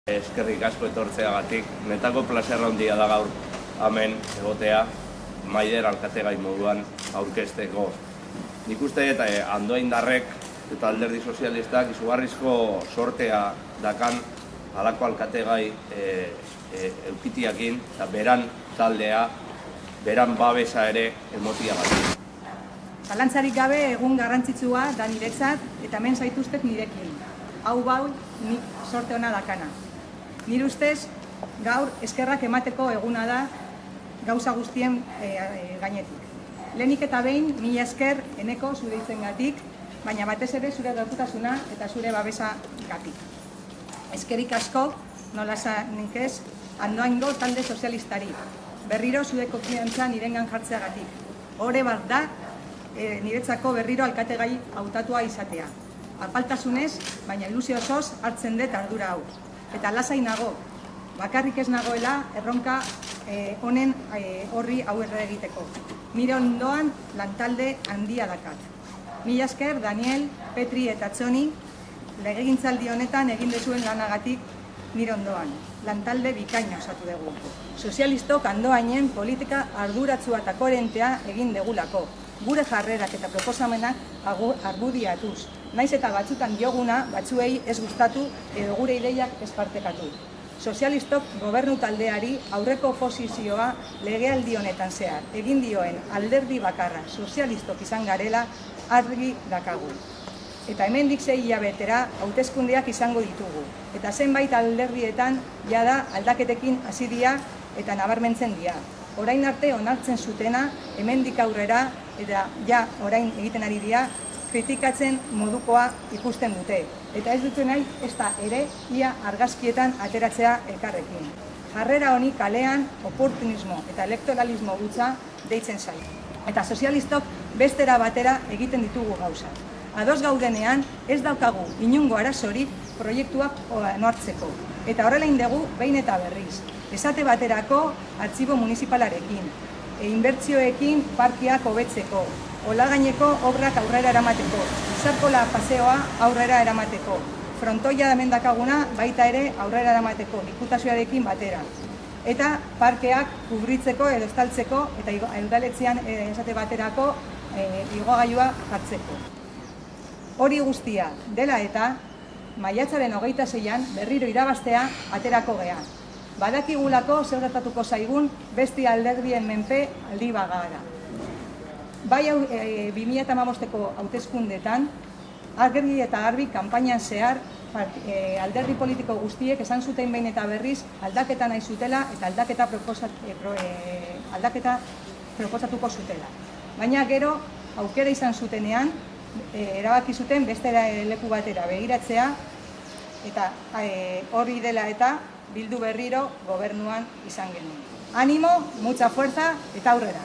Eskerrik asko etortzeagatik, netako plazer handia da gaur hemen egotea, Maider alkategai moduan aurkezteko. Nik uste eta Andoaindarrek eta Alderdi Sozialistak izugarrizko sortea dakan halako alkategai eukitiakin eta beran taldea, beran babesa ere emotiagatik. Zalantzarik gabe egun garrantzitsua da niretzat eta hemen zaituztek nirekin. Hau bau nik sorte ona dakana. Nire ustez, gaur eskerrak emateko eguna da gauza guztien gainetik. Lehenik eta behin, mila esker eneko zure hitzengatik, baina batez ere zure gertutasuna eta zure babesa gatik. Eskerik asko, nola nik ez, Andoaingo talde sozialistari. Berriro zure konfiantza nirengan jartzeagatik. Hore bat da, niretzako berriro alkategai hautatua izatea. Apaltasunez, baina ilusio osoz hartzen dut ardura hau. Eta lasai nago, bakarrik ez nagoela erronka honen horri aurre egiteko. Nire ondoan lantalde handia dakat. Mila esker Daniel, Petri eta Txoni legegintzaldi honetan egin dezuen lanagatik nire ondoan. Lantalde bikaina osatu dugu. Sozialistok Andoainen politika arduratsua eta koherentea egin degulako. Gure jarrerak eta proposamenak argudiatuz. Naiz eta batzutan dioguna, batzuei ez gustatu edo gure ideiak ez partekatu. Sozialistok gobernu taldeari aurreko oposizioa legealdi honetan zehar egin dioen alderdi bakarra sozialistok izan garela argi dakagu. Eta hemendik 6 hilabetera hauteskundeak izango ditugu. Eta zenbait alderdietan jada aldaketekin hasi dira eta nabarmentzen dira. Orain arte onartzen zutena hemendik aurrera eta ja orain egiten ari dira kritikatzen modukoa ikusten dute. Eta ez dute nahi ez da ere ia argazkietan ateratzea elkarrekin. Jarrera honi kalean oportunismo eta elektoralismo hutsa deitzen zait. Eta sozialistok bestera batera egiten ditugu gauzak. Ados gaudenean ez daukagu inungo arazorik proiektuak onartzeko. Eta horrela indegu behin eta berriz. Esate baterako artxibo municipalarekin, inbertsioekin parkiak hobetzeko, olagaineko obrak aurrera eramateko, Zarkola paseoa aurrera eramateko, frontoia hemen dakaguna baita ere aurrera eramateko, diputazioarekin batera. Eta parkeak kubritzeko edo estaltzeko eta udaletxean esate baterako igogailua jartzeko. Hori guztia dela eta maiatzaren 26an berriro irabaztea aterako gea. Badakigulako zer gertatuko zaigun beste alderdien menpe aldi bagara. Bai 2015ko hauteskundetan argi eta garbi kanpainan zehar alderdi politiko guztiek esan zuten behin eta berriz aldaketa nahi zutela eta aldaketa proposatuko zutela. Baina gero aukera izan zutenean erabaki zuten beste leku batera begiratzea eta hori dela eta bildu berriro gobernuan izan genuen. Animo, mucha fuerza eta aurrera!